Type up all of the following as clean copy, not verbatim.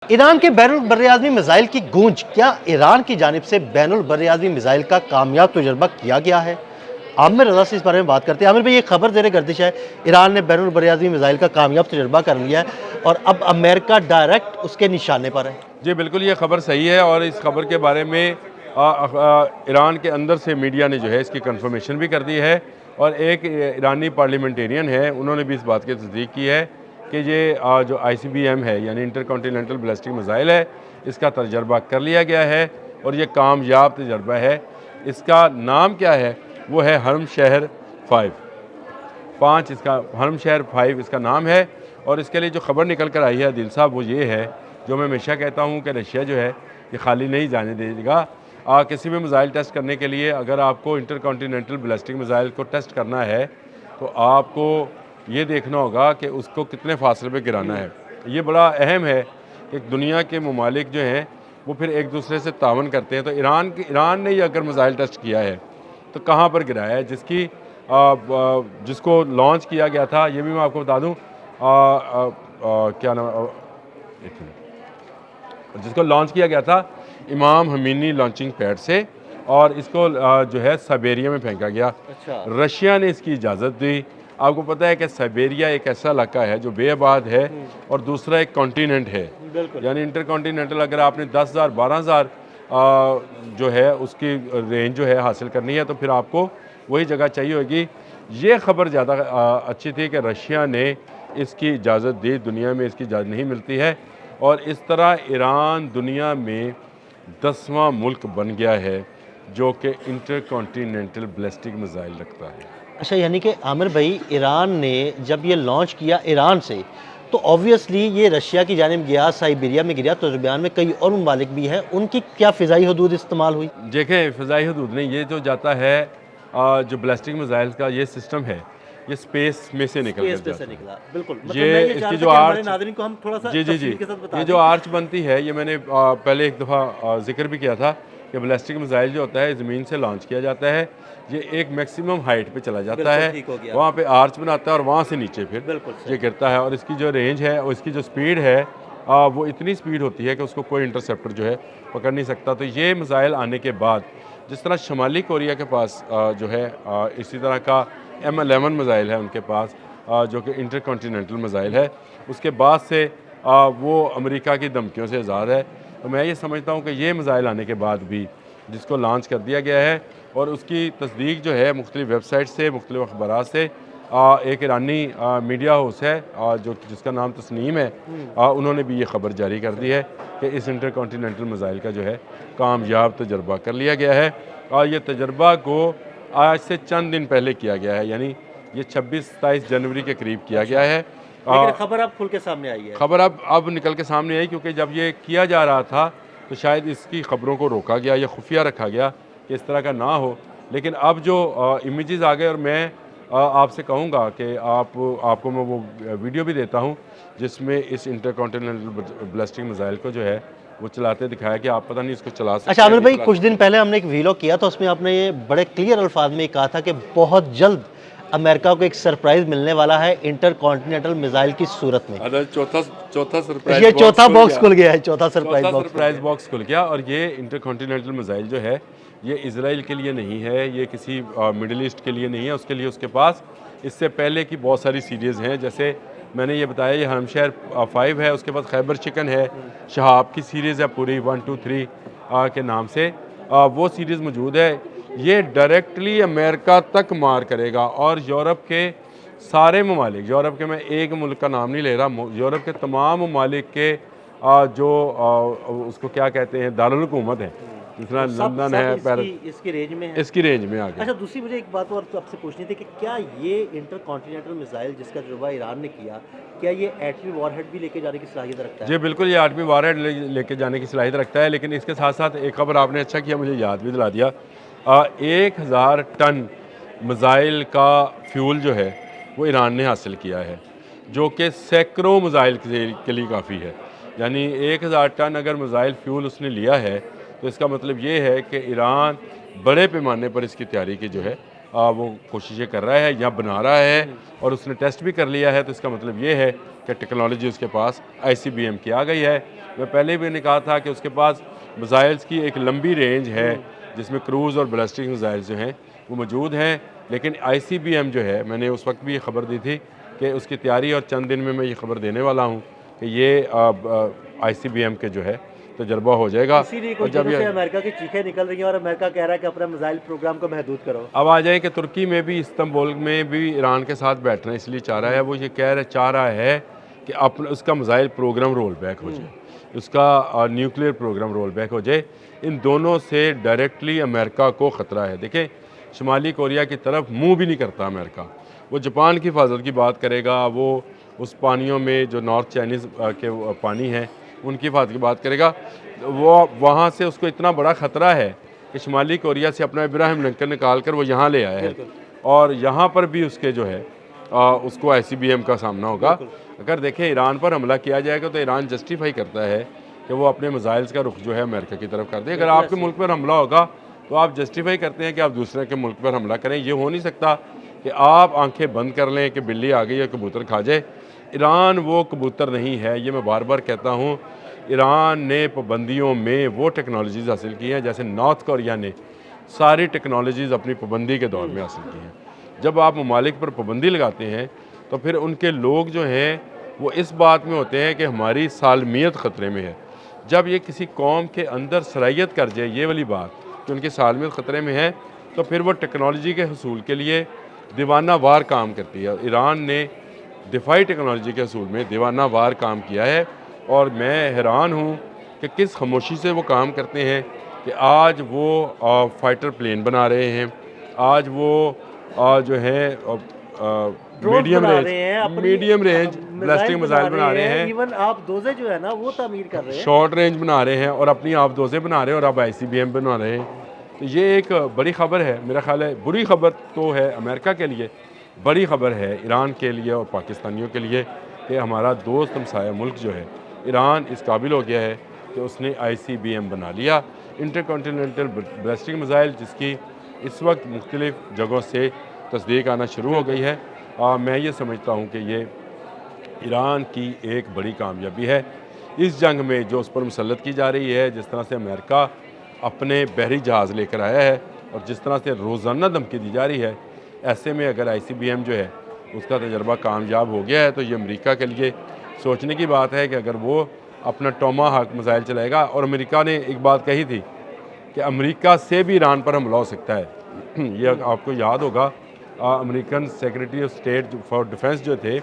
Iran के बैनुल बर्रिआज़मी missile की गूंज, क्या ईरान की जानिब से बैनुल बर्रिआज़मी मिसाइल का कामयाब तजुर्बा किया गया है? आमिर रज़ा से इस बारे में बात करते हैं। आमिर भाई, ये खबर ज़ेर गर्दिश है, ईरान ने बैनुल बर्रिआज़मी मिसाइल का कामयाब तजुर्बा कर लिया है और अब अमेरिका डायरेक्ट उसके निशाने पर है। जी बिल्कुल, ये खबर सही है और इस खबर के बारे में ईरान के अंदर से मीडिया ने जो है इसकी कंफर्मेशन भी कर दी है और एक ईरानी पार्लियामेंटेरियन है, उन्होंने भी इस बात की तस्दीक की है कि ये जो ICBM है यानी इंटरकॉन्टिनेंटल बैलिस्टिक मिसाइल है, इसका तजर्बा कर लिया गया है और ये कामयाब तजर्बा है। इसका नाम क्या है? वो है हरम शहर 5, इसका हरम शहर 5 इसका नाम है। और इसके लिए जो खबर निकल कर आई है दिल साहब, वो ये है, जो मैं हमेशा कहता हूँ कि रशिया जो है ये खाली नहीं जाने देगा। किसी भी मिसाइल टेस्ट करने के लिए अगर आपको इंटरकॉन्टिनेंटल बैलिस्टिक मिसाइल को टेस्ट करना है तो आपको ये देखना होगा कि उसको कितने फासले पे गिराना है। ये बड़ा अहम है कि दुनिया के ममालिक जो हैं वो फिर एक दूसरे से तावन करते हैं। तो ईरान ने ये अगर मिसाइल टेस्ट किया है तो कहाँ पर गिराया है, जिसको लॉन्च किया गया था, ये भी मैं आपको बता दूँ, क्या नाम, एक मिनट, जिसको लॉन्च किया गया था इमाम हमीनी लॉन्चिंग पैड से, और इसको जो है साइबेरिया में फेंका गया। अच्छा। रशिया ने इसकी इजाज़त दी। आपको पता है कि साइबेरिया एक ऐसा इलाका है जो बेआबाद है और दूसरा एक कॉन्टीनेंट है, यानी इंटरकॉन्टीनेंटल। अगर आपने 10,000 12,000 जो है उसकी रेंज जो है हासिल करनी है तो फिर आपको वही जगह चाहिए होगी। ये खबर ज़्यादा अच्छी थी कि रशिया ने इसकी इजाज़त दी, दुनिया में इसकी इजाज़त नहीं मिलती है, और इस तरह ईरान दुनिया में 10वां मुल्क बन गया है जो कि इंटरकॉन्टिनेंटल बैलिस्टिक मिसाइल रखता है। अच्छा, यानी कि आमिर भाई, ईरान ने जब ये लॉन्च किया ईरान से, तो ऑब्वियसली ये रशिया की जानिब गया, साइबेरिया में गिरा, तो दरमियान में कई और ममालिक भी हैं, उनकी क्या फ़िज़ाई हदूद इस्तेमाल हुई? देखें, फ़िज़ाई हदूद नहीं, ये जो जाता है जो बैलिस्टिक मिसाइल का ये सिस्टम है, ये स्पेस में से निकल कर जाता है। बिल्कुल, मतलब ये मैं ये चाह इसकी रहा जो था कि हमारे आर्च, नाज़रीन को हम थोड़ा-सा जी तफ़सील के साथ बता ये दें। जो आर्च बनती है, ये मैंने पहले एक दफ़ा जिक्र भी किया था कि बैलिस्टिक मिसाइल जो होता है ज़मीन से लॉन्च किया जाता है, ये एक मैक्सिमम हाइट पे चला जाता है, ठीक हो गया। वहाँ पे आर्च बनाता है और वहाँ से नीचे फिर बिल्कुल सही। ये गिरता है। और इसकी जो रेंज है और इसकी जो स्पीड है, वो इतनी स्पीड होती है कि उसको कोई इंटरसेप्टर जो है पकड़ नहीं सकता। तो ये मिसाइल आने के बाद, जिस तरह शुमाली कोरिया के पास जो है इसी तरह का M11 मिसाइल है उनके पास, जो कि इंटरकॉन्टिनेंटल मिसाइल है, उसके बाद से वो अमेरिका की धमकियों से आज़ाद है। तो मैं ये समझता हूँ कि ये मिसाइल आने के बाद भी जिसको लॉन्च कर दिया गया है, और उसकी तस्दीक जो है मुख्तलिफ वेबसाइट से, मुख्तलिफ अखबारात से, एक ईरानी मीडिया हाउस है जिसका नाम तस्नीम है, उन्होंने भी ये खबर जारी कर दी है कि इस इंटरकॉन्टिनेंटल मिसाइल का जो है कामयाब तजर्बा कर लिया गया है। और ये तजर्बा को आज से चंद दिन पहले किया गया है, यानी ये 26-27 जनवरी के करीब किया गया है। लेकिन खबर अब खुल के सामने आई है। खबर अब निकल के सामने आई, क्योंकि जब ये किया जा रहा था तो शायद इसकी खबरों को रोका गया या खुफिया रखा गया कि इस तरह का ना हो। लेकिन अब जो इमेजेस आ गए, और मैं आपसे कहूँगा कि आपको मैं वो वीडियो भी देता हूँ जिसमें इस इंटरकॉन्टिनेंटल बैलिस्टिक मिसाइल को जो है वो चलाते दिखाया कि आप पता नहीं इसको चला सकते अच्छा हैं, आमिर नहीं भाई, चला कुछ दिन सकते। पहले हमने एक वीडियो किया था, उसमें आपने ये बड़े क्लियर अल्फाज में कहा था कि बहुत जल्द अमेरिका को एक सरप्राइज मिलने वाला है इंटरकॉन्टिनेंटल मिसाइल की सूरत में। चौथा सरप्राइज ये बॉक्स चौथा खुल बॉक्स गया। खुल गया है, चौथा सरप्राइज चौथा बॉक्स। सरप्राइज बॉक्स खुल गया। और ये इंटरकॉन्टिनेंटल मिसाइल जो है ये इजराइल के लिए नहीं है, ये किसी मिडिल ईस्ट के लिए नहीं है, उसके लिए उसके पास इससे पहले की बहुत सारी सीरीज़ हैं। जैसे मैंने ये बताया, ये हरमशहर 5 है, उसके बाद खैबर चिकन है, शहाब की सीरीज़ है पूरी 1 2 3 के नाम से, वो सीरीज़ मौजूद है। ये डायरेक्टली अमेरिका तक मार करेगा और यूरोप के सारे ममालिक, यूरोप के, मैं एक मुल्क का नाम नहीं ले रहा, यूरोप के तमाम ममालिक के जो उसको क्या कहते हैं, दारुल हुकूमत है, जितना लंदन है, पेरिस, इसकी रेंज में है। इसकी रेंज में आ गया। अच्छा, दूसरी मुझे एक बात और आपसे पूछनी थी कि क्या ये इंटरकॉन्टिनेंटल मिसाइल जिसका तजुर्बा ईरान ने किया, क्या ये एटमी वॉरहेड भी लेके जाने की सलाहियत रखता है? जी बिल्कुल, ये आठवीं वारहेड लेके जाने की सलाहियत रखता है। लेकिन इसके साथ साथ एक खबर आपने अच्छा किया, मुझे याद भी दिला दिया। 1000 टन मिसाइल का फ्यूल जो है वो ईरान ने हासिल किया है, जो कि सैकड़ों मिसाइल के लिए काफ़ी है। यानी 1000 टन अगर मिसाइल फ्यूल उसने लिया है तो इसका मतलब ये है कि ईरान बड़े पैमाने पर इसकी तैयारी की जो है वो कोशिशें कर रहा है या बना रहा है और उसने टेस्ट भी कर लिया है, तो इसका मतलब ये है कि टेक्नोलॉजी उसके पास ICBM की आ गई है। मैं पहले भी ने कहा था कि उसके पास मिसाइल्स की एक लंबी रेंज है जिसमें क्रूज़ और बैलिस्टिक मिसाइल्स जो हैं वो मौजूद हैं, लेकिन ICBM जो है, मैंने उस वक्त भी ये खबर दी थी कि उसकी तैयारी और चंद दिन में मैं ये खबर देने वाला हूँ कि ये ICBM के जो है तजर्बा हो जाएगा। इसीलिए और कुछ जब दिनों से ये अमेरिका की चीखें निकल रही हैं और अमेरिका कह रहा है कि अपना मिसाइल प्रोग्राम को महदूद करो। अब आ जाए कि तुर्की में भी, इस्तांबुल में भी ईरान के साथ बैठना इसलिए चाह रहा है, वो ये चाह रहा है कि अपना उसका मिसाइल प्रोग्राम रोल बैक हो जाए, उसका न्यूक्लियर प्रोग्राम रोल बैक हो जाए। इन दोनों से डायरेक्टली अमेरिका को ख़तरा है। देखें, शुमाली कोरिया की तरफ मुंह भी नहीं करता अमेरिका। वो जापान की हिफाजत की बात करेगा, वो उस पानियों में जो नॉर्थ चाइनीज़ के पानी हैं उनकी हिफाजत की बात करेगा। वो वहाँ से उसको इतना बड़ा ख़तरा है कि शुमाली कोरिया से अपना इब्राहिम लिंकन निकाल कर वो यहाँ ले आया है, और यहाँ पर भी उसके जो है उसको ICBM का सामना होगा। अगर देखें ईरान पर हमला किया जाएगा तो ईरान जस्टिफाई करता है कि वो अपने मिसाइल्स का रुख जो है अमेरिका की तरफ कर दे। अगर आपके मुल्क पर हमला होगा तो आप जस्टिफाई करते हैं कि आप दूसरे के मुल्क पर हमला करें। ये हो नहीं सकता कि आप आंखें बंद कर लें कि बिल्ली आ गई या कबूतर खा जाए। ईरान वो कबूतर नहीं है, ये मैं बार बार कहता हूँ। ईरान ने पाबंदियों में वो टेक्नोलॉजीज़ हासिल की हैं जैसे नॉर्थ कोरिया ने सारी टेक्नोलॉजीज़ अपनी पाबंदी के दौर में हासिल की हैं। जब आप ममालिक पर पाबंदी लगाते हैं तो फिर उनके लोग जो हैं वो इस बात में होते हैं कि हमारी सालमियत ख़तरे में है। जब ये किसी कौम के अंदर सराहियत कर जाए ये वाली बात कि उनकी सालमियत ख़तरे में है, तो फिर वो टेक्नोलॉजी के हसूल के लिए दीवाना वार काम करती है। ईरान ने दिफाई टेक्नोलॉजी के हसूल में दीवाना वार काम किया है, और मैं हैरान हूँ कि किस खामोशी से वो काम करते हैं कि आज वो फाइटर प्लेन बना रहे हैं, आज वो जो है मीडियम रेंज बैलिस्टिक मिसाइल बना रहे हैं, इवन आप दोजे जो है ना वो तामीर कर रहे हैं, शॉर्ट रेंज बना रहे हैं, और अपनी आप दोजे बना रहे हैं, और अब ICBM बना रहे हैं। तो ये एक बड़ी ख़बर है, मेरा ख्याल है। बुरी ख़बर तो है अमेरिका के लिए, बड़ी ख़बर है ईरान के लिए और पाकिस्तानियों के लिए कि हमारा दोस्त हमसाया मुल्क जो है ईरान इस काबिल हो गया है कि उसने ICBM बना लिया, इंटरकॉन्टिनेंटल बैलिस्टिक मिसाइल, जिसकी इस वक्त मुख्तलिफ़ जगहों से तस्दीक आना शुरू हो गई है। मैं ये समझता हूँ कि ये ईरान की एक बड़ी कामयाबी है इस जंग में जो उस पर मुसल्लत की जा रही है। जिस तरह से अमेरिका अपने बहरी जहाज़ लेकर आया है और जिस तरह से रोज़ाना धमकी दी जा रही है, ऐसे में अगर ICBM जो है उसका तजर्बा कामयाब हो गया है तो ये अमेरिका के लिए सोचने की बात है कि अगर वो अपना टोमाहाक मिसाइल चलाएगा। और अमेरिका ने एक बात कही थी कि अमेरिका से भी ईरान पर हमला हो सकता है। ये आपको याद होगा, American secretary of state for defence जो थे,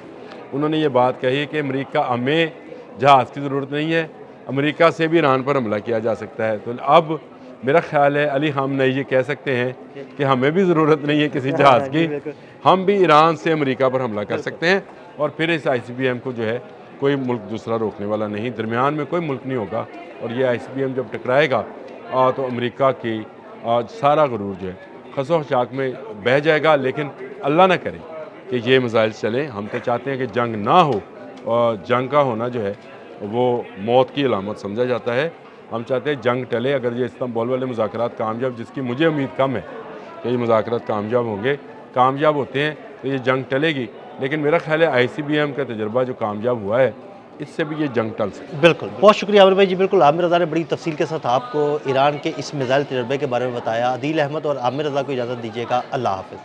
उन्होंने ये बात कही कि अमेरिका हमें जहाज़ की ज़रूरत नहीं है, अमेरिका से भी ईरान पर हमला किया जा सकता है। तो अब मेरा ख्याल है अली खामनेई ये कह सकते हैं कि हमें भी ज़रूरत नहीं है किसी जहाज़ की, हम भी ईरान से अमेरिका पर हमला कर सकते हैं, और फिर इस ICBM को जो है कोई मुल्क दूसरा रोकने वाला नहीं, दरमियान में कोई मुल्क नहीं होगा। और ये ICBM जब टकराएगा तो अमेरिका की सारा गरूर जो है खसो खचाक में बह जाएगा। लेकिन अल्लाह ना करे कि ये मिसाइल चलें। हम तो चाहते हैं कि जंग ना हो, और जंग का होना जो है वो मौत की अलामत समझा जाता है। हम चाहते हैं जंग टले। अगर ये इस्तांबुल वाले मुज़ाकरात कामयाब, जिसकी मुझे उम्मीद कम है कि ये मुज़ाकरात कामयाब होंगे, कामयाब होते हैं तो ये जंग टलेगी। लेकिन मेरा ख्याल है ICBM का तजर्बा जो कामयाब हुआ है, इससे भी ये जंग टल सकती है। बिल्कुल, बहुत शुक्रिया आमिर भाई जी। बिल्कुल, आमिर रज़ा ने बड़ी तफसील के साथ आपको ईरान के इस मिसाइल तजर्बे के बारे में बताया। अदील अहमद और आमिर रज़ा को इजाज़त दीजिएगा। अल्लाह हाफ़िज़।